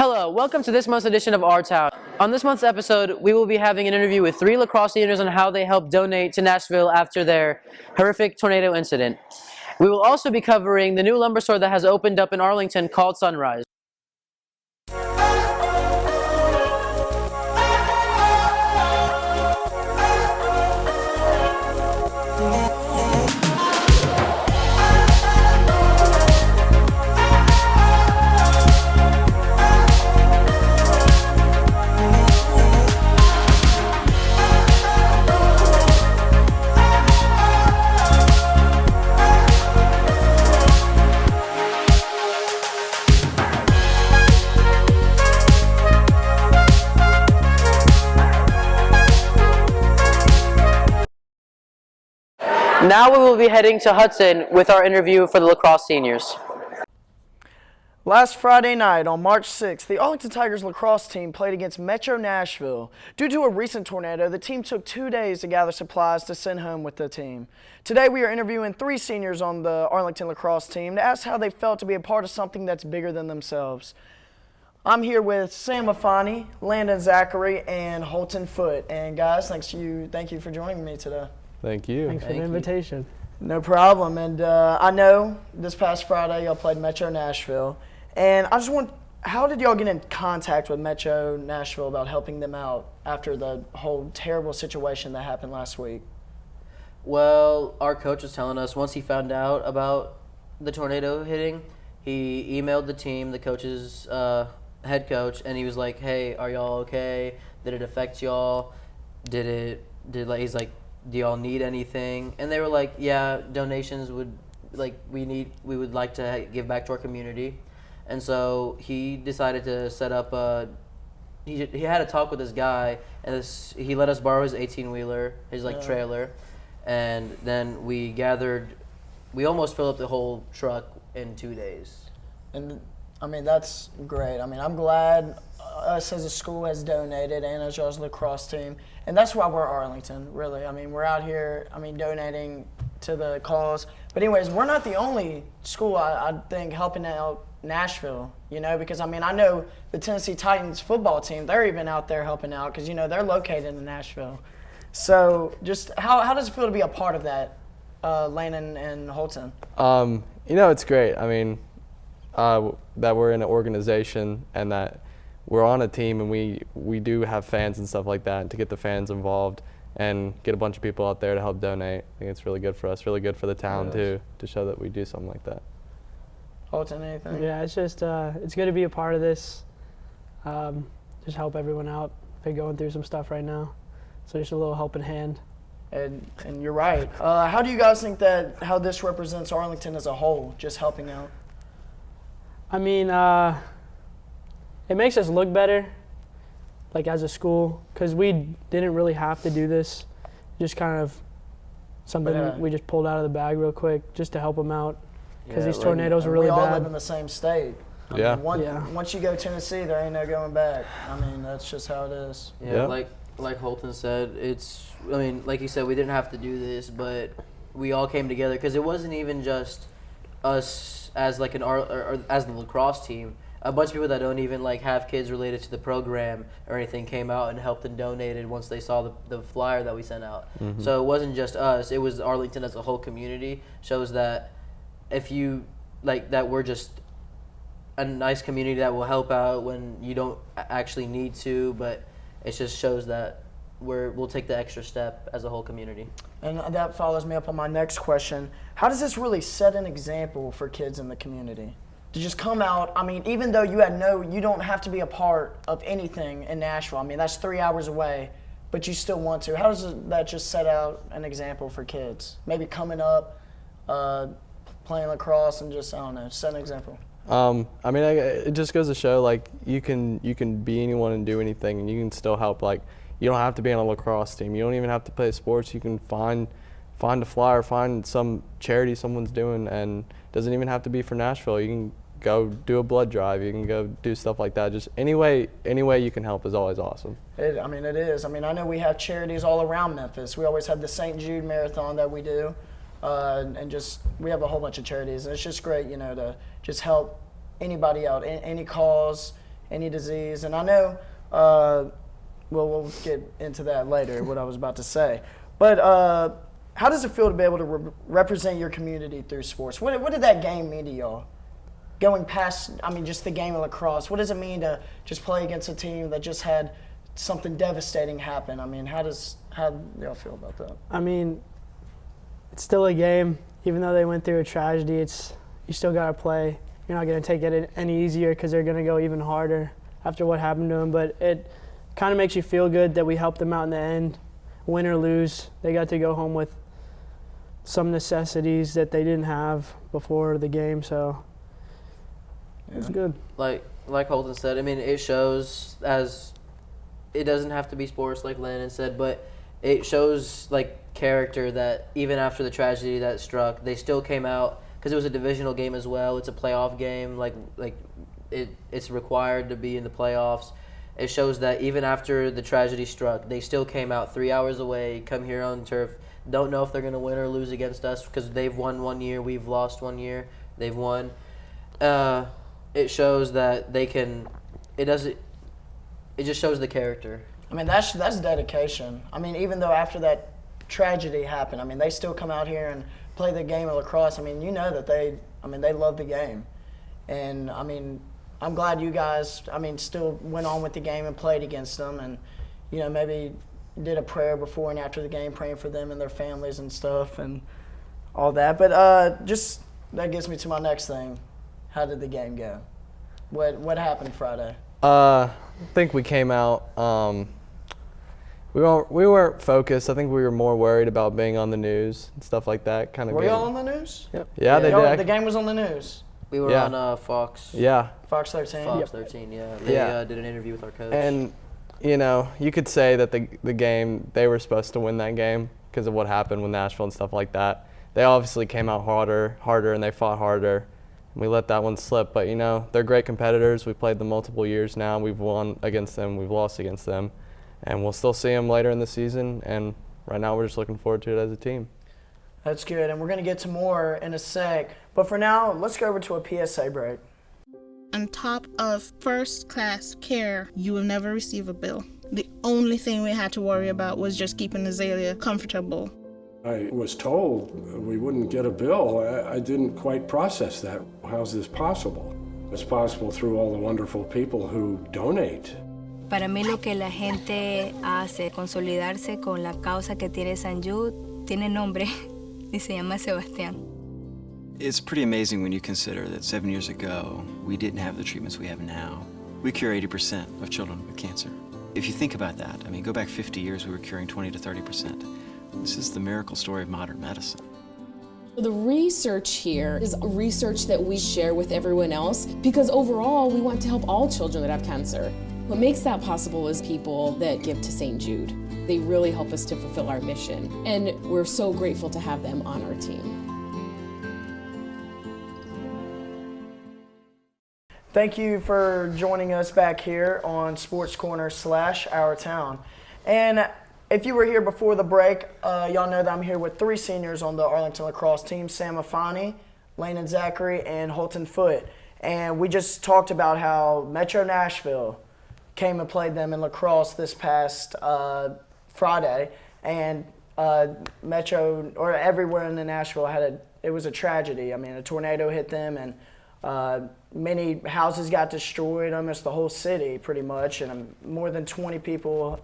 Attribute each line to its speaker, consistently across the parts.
Speaker 1: Hello, welcome to this month's edition of Our Town. On this month's episode, we will be having an interview with 3 lacrosse seniors on how they helped donate to Nashville after their horrific tornado incident. We will also be covering the new lumber store that has opened up in Arlington called Sunrise. Now we will be heading to Hudson with our interview for the lacrosse seniors.
Speaker 2: Last Friday night, on March 6th, the Arlington Tigers lacrosse team played against Metro Nashville. Due to a recent tornado, the team took 2 days to gather supplies to send home with the team. Today, we are interviewing 3 seniors on the Arlington lacrosse team to ask how they felt to be a part of something that's bigger than themselves. I'm here with Sam Afani, Landon Zachary, and Holton Foote. And guys, thank you for joining me today.
Speaker 3: Thank you.
Speaker 4: Thanks for the invitation.
Speaker 2: No problem. And I know this past Friday y'all played Metro Nashville. And I just how did y'all get in contact with Metro Nashville about helping them out after the whole terrible situation that happened last week?
Speaker 1: Well, our coach was telling us once he found out about the tornado hitting, he emailed the team, the coach's head coach, and he was like, "Hey, are y'all okay? Did it affect y'all? He's like, do y'all need anything?" And they were like, "Yeah, donations we would like to give back to our community." And so he decided to set up he had a talk with this guy, and he let us borrow his 18-wheeler, his trailer, and then we almost filled up the whole truck in 2 days.
Speaker 2: And I mean, that's great. I mean, I'm glad us as a school has donated, and as y'all's lacrosse team. And that's why we're Arlington, really. I mean, we're out here, donating to the cause. But anyways, we're not the only school, I think, helping out Nashville, because, I know the Tennessee Titans football team, they're even out there helping out because, they're located in Nashville. So just how does it feel to be a part of that, Landon and Holton?
Speaker 3: It's great. That we're in an organization and that we're on a team, and we do have fans and stuff like that, and to get the fans involved and get a bunch of people out there to help donate, I think it's really good for us, really good for the town too, to show that we do something like that.
Speaker 2: Holton, anything?
Speaker 4: Yeah, it's just it's good to be a part of this. Just help everyone out. They're going through some stuff right now, so just a little helping hand.
Speaker 2: And you're right. How do you guys think how this represents Arlington as a whole, just helping out?
Speaker 4: It makes us look better, like as a school, because we didn't really have to do this. Just kind of something we just pulled out of the bag real quick just to help them out, because these tornadoes are really bad.
Speaker 2: We all live in the same state.
Speaker 3: Yeah.
Speaker 2: Once you go Tennessee, there ain't no going back. That's just how it is.
Speaker 1: Yeah, like Holton said, like you said, we didn't have to do this, but we all came together because it wasn't even just us as as the lacrosse team. A bunch of people that don't even have kids related to the program or anything came out and helped and donated once they saw the flyer that we sent out. Mm-hmm. So it wasn't just us; it was Arlington as a whole community. Shows that if you that we're just a nice community that will help out when you don't actually need to, but it just shows that we'll take the extra step as a whole community.
Speaker 2: And that follows me up on my next question. How does this really set an example for kids in the community? To just come out, even though you don't have to be a part of anything in Nashville. That's 3 hours away, but you still want to. How does that just set out an example for kids? Maybe coming up, playing lacrosse, and just, set an example.
Speaker 3: It just goes to show, you can be anyone and do anything, and you can still help. You don't have to be on a lacrosse team. You don't even have to play sports. You can find a flyer, find some charity someone's doing, and it doesn't even have to be for Nashville. You can go do a blood drive. You can go do stuff like that. Just any way you can help is always awesome.
Speaker 2: It is. I know we have charities all around Memphis. We always have the St. Jude Marathon that we do. And just we have a whole bunch of charities, and it's just great, to just help anybody out, any cause, any disease. And I know, we'll get into that later, what I was about to say. But how does it feel to be able to represent your community through sports? What did that game mean to y'all? Going past, just the game of lacrosse, what does it mean to just play against a team that just had something devastating happen? How do y'all feel about that?
Speaker 4: It's still a game. Even though they went through a tragedy, you still got to play. You're not going to take it any easier because they're going to go even harder after what happened to them. But it kind of makes you feel good that we helped them out in the end. Win or lose, they got to go home with some necessities that they didn't have before the game, so it was good.
Speaker 1: Like Holton said, it shows, as it doesn't have to be sports like Landon said, but it shows character that even after the tragedy that struck, they still came out, because it was a divisional game as well. It's a playoff game. It's required to be in the playoffs. It shows that even after the tragedy struck, they still came out 3 hours away, come here on turf. Don't know if they're going to win or lose against us, because they've won 1 year, we've lost 1 year. They've won. It shows that they can. It just shows the character.
Speaker 2: That's dedication. Even though after that tragedy happened, they still come out here and play the game of lacrosse. You know that they love the game. And, I'm glad you guys, still went on with the game and played against them, and, maybe did a prayer before and after the game, praying for them and their families and stuff and all that. But that gets me to my next thing. How did the game go? What happened Friday?
Speaker 3: I think we came out. We weren't focused. I think we were more worried about being on the news and stuff like that.
Speaker 2: Were y'all on the news?
Speaker 3: Yep. Yeah, they did.
Speaker 2: The game was on the news.
Speaker 1: We were on Fox.
Speaker 3: Yeah.
Speaker 2: Fox 13.
Speaker 1: Fox 13. Yeah. They did an interview with our coach.
Speaker 3: And you could say that the game, they were supposed to win that game because of what happened with Nashville and stuff like that. They obviously came out harder, and they fought harder. And we let that one slip. But they're great competitors. We've played them multiple years now. We've won against them. We've lost against them. And we'll still see them later in the season. And right now we're just looking forward to it as a team.
Speaker 2: That's good. And we're going to get to more in a sec. But for now, let's go over to a PSA break.
Speaker 5: On top of first-class care, you will never receive a bill. The only thing we had to worry about was just keeping Azalea comfortable.
Speaker 6: I was told we wouldn't get a bill. I didn't quite process that. How's this possible? It's possible through all the wonderful people who donate.
Speaker 7: Para mí lo que la gente hace, consolidarse con la causa que tiene St. Jude, tiene nombre y se llama Sebastián.
Speaker 8: It's pretty amazing when you consider that 7 years ago, we didn't have the treatments we have now. We cure 80% of children with cancer. If you think about that, go back 50 years, we were curing 20 to 30%. This is the miracle story of modern medicine.
Speaker 9: The research here is research that we share with everyone else because overall, we want to help all children that have cancer. What makes that possible is people that give to St. Jude. They really help us to fulfill our mission, and we're so grateful to have them on our team.
Speaker 2: Thank you for joining us back here on Sports Corner / Our Town. And if you were here before the break, y'all know that I'm here with 3 seniors on the Arlington lacrosse team, Sam Afani, Landon Zachary, and Holton Foote. And we just talked about how Metro Nashville came and played them in lacrosse this past Friday. And Metro, or everywhere in Nashville, it was a tragedy. A tornado hit them, and many houses got destroyed, almost the whole city pretty much, and more than 20 people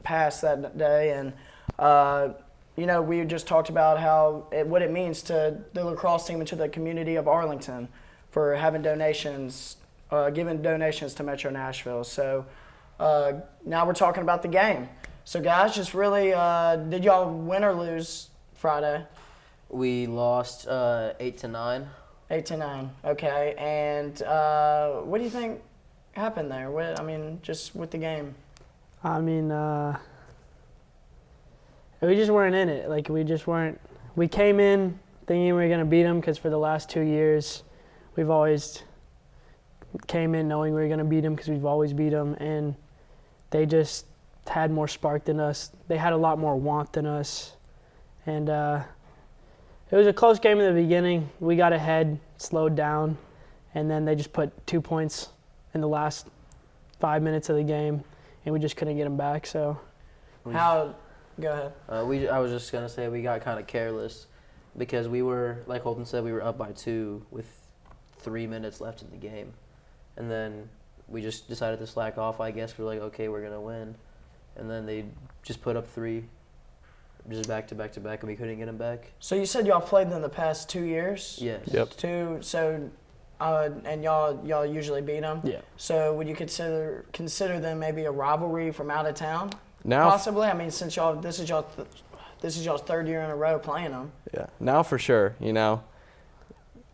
Speaker 2: passed that day. And we just talked about what it means to the lacrosse team and to the community of Arlington for having donations, giving donations to Metro Nashville. So now we're talking about the game. So guys, just really, did y'all win or lose Friday?
Speaker 1: We lost 8-9.
Speaker 2: 8-9. Okay. And what do you think happened there? Just with the game.
Speaker 4: We just weren't in it. We just weren't. We came in thinking we were going to beat them because for the last 2 years, we've always came in knowing we were going to beat them because we've always beat them. And they just had more spark than us. They had a lot more want than us. And it was a close game in the beginning. We got ahead, slowed down, and then they just put 2 points in the last 5 minutes of the game, and we just couldn't get them back. So
Speaker 2: Go ahead.
Speaker 1: I was just gonna say we got kind of careless because we were, like Holton said, we were up by 2 with 3 minutes left in the game, and then we just decided to slack off. I guess we're like, okay, we're gonna win, and then they just put up 3, just back to back to back, and we couldn't get them back.
Speaker 2: So you said y'all played them the past 2 years?
Speaker 1: Yes.
Speaker 3: Yep.
Speaker 2: And y'all usually beat them?
Speaker 4: yeah.
Speaker 2: So would you consider them maybe a rivalry from out of town?
Speaker 3: Now,
Speaker 2: Possibly. I mean, since this is y'all's 3rd year in a row playing them.
Speaker 3: yeah, now for sure. You know,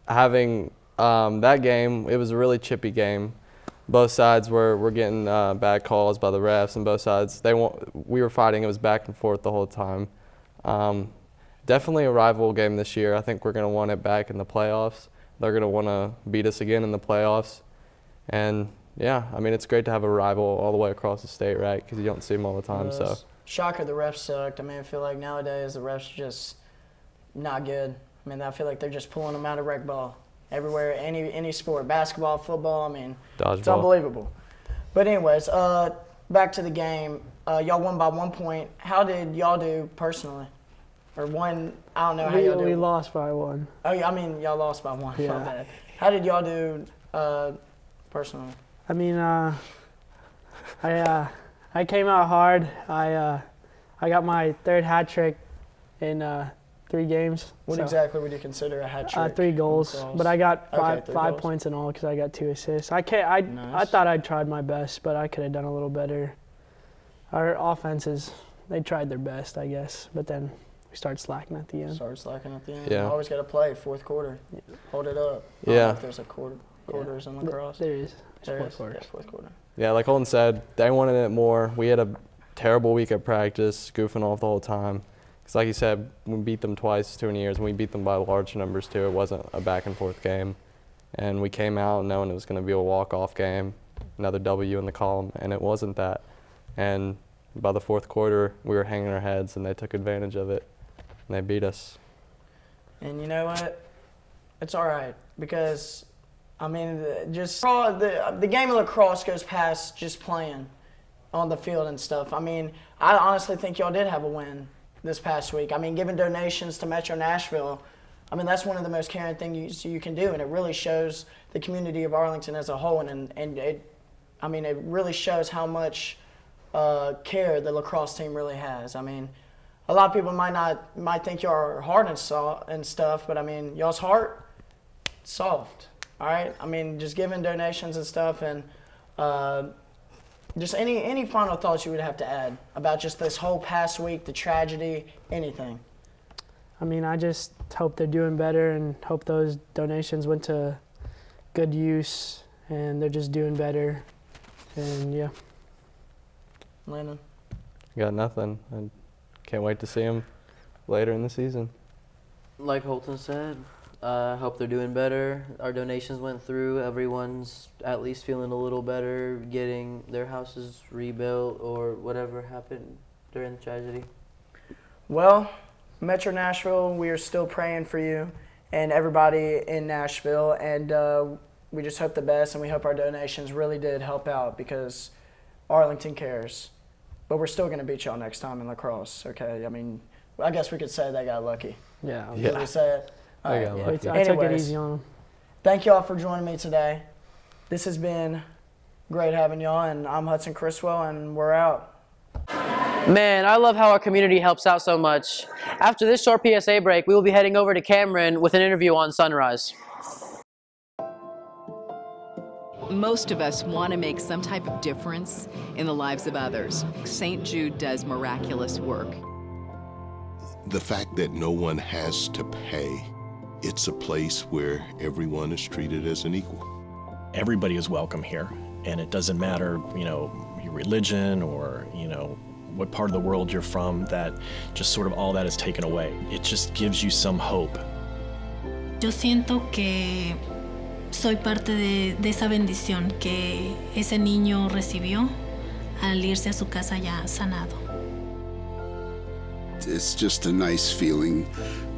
Speaker 3: having that game, it was a really chippy game. Both sides were getting bad calls by the refs, and both sides we were fighting. It was back and forth the whole time. Definitely a rival game this year. I think we're going to want it back in the playoffs. They're going to want to beat us again in the playoffs. And, yeah, I mean, it's great to have a rival all the way across the state, right, because you don't see them all the time. So
Speaker 2: Shocker, the refs sucked. I mean, I feel like nowadays the refs are just not good. I mean, I feel like they're just pulling them out of rec ball everywhere, any sport, basketball, football. I mean, it's
Speaker 3: dodgeball.
Speaker 2: unbelievable. But anyways, back to the game. Y'all won by 1 point. How did y'all do personally? Or one, I don't know how y'all do.
Speaker 4: We lost by 1.
Speaker 2: Oh, yeah, I mean, y'all lost by 1.
Speaker 4: Yeah.
Speaker 2: My bad. How did y'all do personally?
Speaker 4: I mean, I came out hard. I got my 3rd hat trick in 3 games.
Speaker 2: What exactly would you consider a hat trick?
Speaker 4: 3 goals, but I got five
Speaker 2: 3 goals.
Speaker 4: points in all because I got 2 assists. I thought I tried my best, but I could have done a little better. Our offenses, they tried their best, I guess, but then we started slacking at the end.
Speaker 3: Yeah.
Speaker 2: Always got to play 4th quarter. Hold it up. I don't know if there's a quarters in lacrosse.
Speaker 4: There is.
Speaker 2: There
Speaker 4: It's
Speaker 2: is.
Speaker 4: 4 quarters.
Speaker 2: Yeah, 4th quarter.
Speaker 3: Yeah, like Holden said, they wanted it more. We had a terrible week at practice, goofing off the whole time. Because like you said, we beat them twice 2 years, and we beat them by large numbers too. It wasn't a back and forth game. And we came out knowing it was going to be a walk-off game, another W in the column, and it wasn't that. And by the 4th quarter, we were hanging our heads, and they took advantage of it, and they beat us.
Speaker 2: And you know what? It's all right because, I mean, the game of lacrosse goes past just playing on the field and stuff. I mean, I honestly think y'all did have a win this past week. I mean, giving donations to Metro Nashville, I mean, that's one of the most caring things you can do, and it really shows the community of Arlington as a whole, and it really shows how much care the lacrosse team really has. I mean, a lot of people might think y'all are hard and stuff, but I mean, y'all's heart, soft. All right. I mean, just giving donations and stuff, and just any final thoughts you would have to add about just this whole past week, the tragedy, anything.
Speaker 4: I mean, I just hope they're doing better and hope those donations went to good use and they're just doing better. And yeah.
Speaker 2: Landon?
Speaker 3: Got nothing. I can't wait to see them later in the season.
Speaker 1: Like Holton said, I hope they're doing better. Our donations went through. Everyone's at least feeling a little better, getting their houses rebuilt or whatever happened during the tragedy.
Speaker 2: Well, Metro Nashville, we are still praying for you and everybody in Nashville, and we just hope the best, and we hope our donations really did help out because Arlington cares. But we're still going to beat y'all next time in lacrosse, okay? I mean, I guess we could say they got lucky.
Speaker 4: Yeah.
Speaker 2: Did we say it?
Speaker 3: I got lucky.
Speaker 4: I took it
Speaker 2: Anyways,
Speaker 4: easy on them.
Speaker 2: Thank y'all for joining me today. This has been great having y'all, and I'm Hudson Criswell, and we're out.
Speaker 1: Man, I love how our community helps out so much. After this short PSA break, we will be heading over to Cameron with an interview on Sunrise.
Speaker 10: Most of us want to make some type of difference in the lives of others. St. Jude does miraculous work.
Speaker 11: The fact that no one has to pay, it's a place where everyone is treated as an equal.
Speaker 12: Everybody is welcome here, and it doesn't matter, your religion or, what part of the world you're from, that just sort of all that is taken away. It just gives you some hope.
Speaker 13: Yo siento que soy parte de esa bendición que ese niño recibió al irse a su casa ya sanado.
Speaker 14: It's just a nice feeling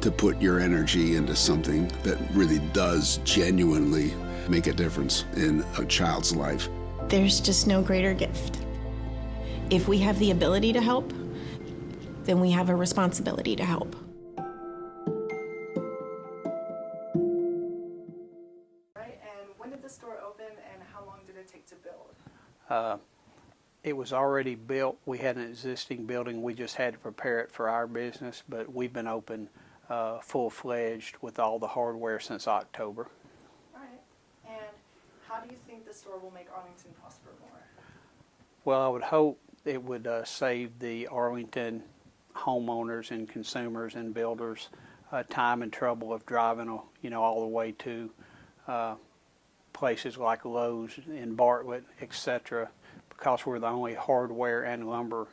Speaker 14: to put your energy into something that really does genuinely make a difference in a child's life.
Speaker 15: There's just no greater gift. If we have the ability to help, then we have a responsibility to help.
Speaker 2: Right, and when did the store open and how long did it take to build?
Speaker 16: It was already built. We had an existing building. We just had to prepare it for our business, but we've been open full-fledged with all the hardware since October.
Speaker 2: All right, and how do you think the store will make Arlington prosper more?
Speaker 16: Well, I would hope it would save the Arlington homeowners and consumers and builders time and trouble of driving, all the way to places like Lowe's in Bartlett, etc., because we're the only hardware and lumber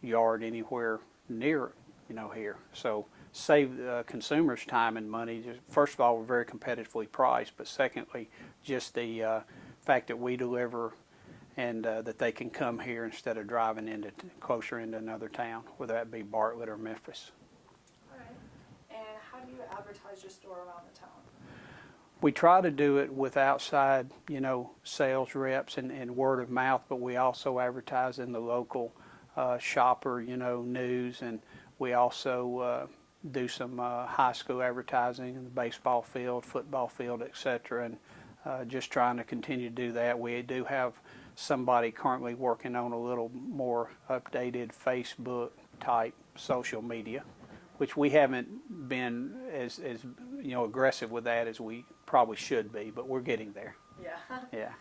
Speaker 16: yard anywhere near, here. So save consumers time and money. First of all, we're very competitively priced, but secondly, just the fact that we deliver and that they can come here instead of driving closer into another town, whether that be Bartlett or Memphis.
Speaker 2: All right, and how do you advertise your store around the town?
Speaker 16: We try to do it with outside, sales reps and word of mouth, but we also advertise in the local shopper, news, and we also do some high school advertising in the baseball field, football field, etc., and just trying to continue to do that. We do have somebody currently working on a little more updated Facebook type social media, which we haven't been as aggressive with that as we probably should be, but we're getting there.
Speaker 2: Yeah.
Speaker 16: Yeah.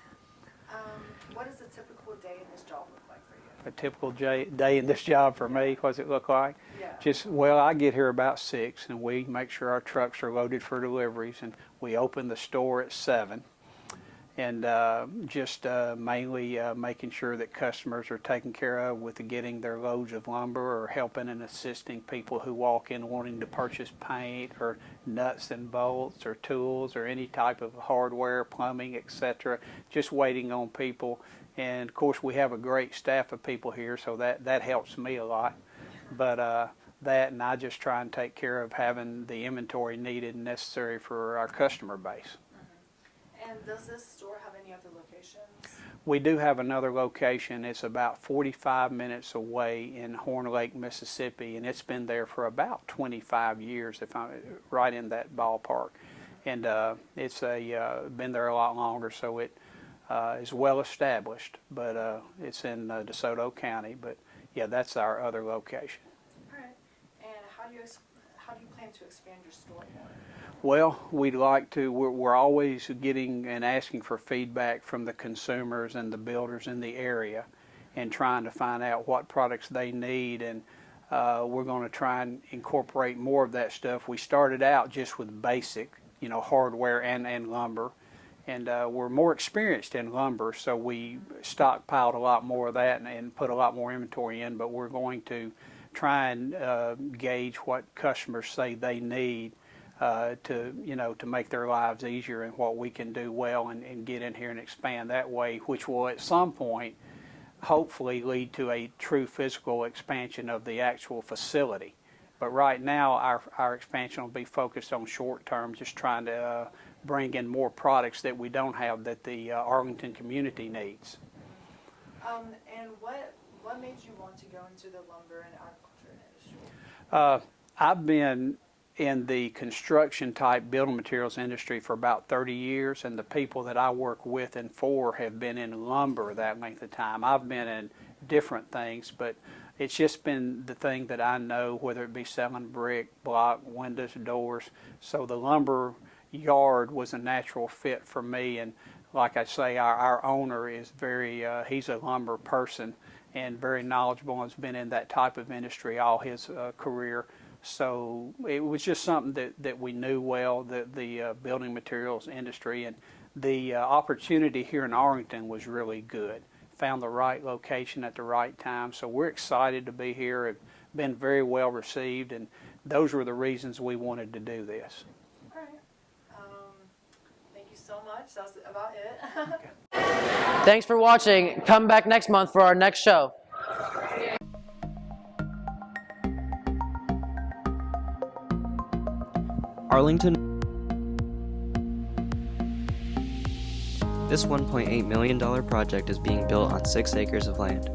Speaker 2: What does a typical day in this job look like for you?
Speaker 16: A typical day in this job for me, what does it look like?
Speaker 2: Yeah.
Speaker 16: I get here about 6, and we make sure our trucks are loaded for deliveries, and we open the store at 7. And mainly making sure that customers are taken care of with getting their loads of lumber, or helping and assisting people who walk in wanting to purchase paint or nuts and bolts or tools or any type of hardware, plumbing, etc. Just waiting on people. And of course we have a great staff of people here, so that helps me a lot. But that, and I just try and take care of having the inventory needed and necessary for our customer base.
Speaker 2: And does this store have any other locations?
Speaker 16: We do have another location. It's about 45 minutes away in Horn Lake, Mississippi, and it's been there for about 25 years, if I'm right in that ballpark. And it's been there a lot longer, so it is well established. But it's in DeSoto County. But yeah, that's our other location.
Speaker 2: All right. And how do you plan to expand your store more?
Speaker 16: Well, we'd like to. We're always getting and asking for feedback from the consumers and the builders in the area, and trying to find out what products they need. And we're going to try and incorporate more of that stuff. We started out just with basic, hardware and lumber, and we're more experienced in lumber, so we stockpiled a lot more of that and put a lot more inventory in. But we're going to try and gauge what customers say they need. To make their lives easier, and what we can do well and get in here and expand that way, which will at some point hopefully lead to a true physical expansion of the actual facility. But right now our expansion will be focused on short term, just trying to bring in more products that we don't have that the Arlington community needs.
Speaker 2: And what made you want to go into the lumber and agriculture industry?
Speaker 16: I've been in the construction type building materials industry for about 30 years, and the people that I work with and for have been in lumber that length of time. I've been in different things, but it's just been the thing that I know, whether it be selling brick, block, windows, doors. So the lumber yard was a natural fit for me, and like I say, our owner is he's a lumber person and very knowledgeable, and has been in that type of industry all his career. So it was just something that we knew well, the building materials industry, and the opportunity here in Arlington was really good. Found the right location at the right time, so we're excited to be here. Have been very well received, and those were the reasons we wanted to do this.
Speaker 2: All right. Thank you so much. That's about it.
Speaker 1: Thanks for watching. Come back next month for our next show.
Speaker 17: Arlington This $1.8 million project is being built on 6 acres of land.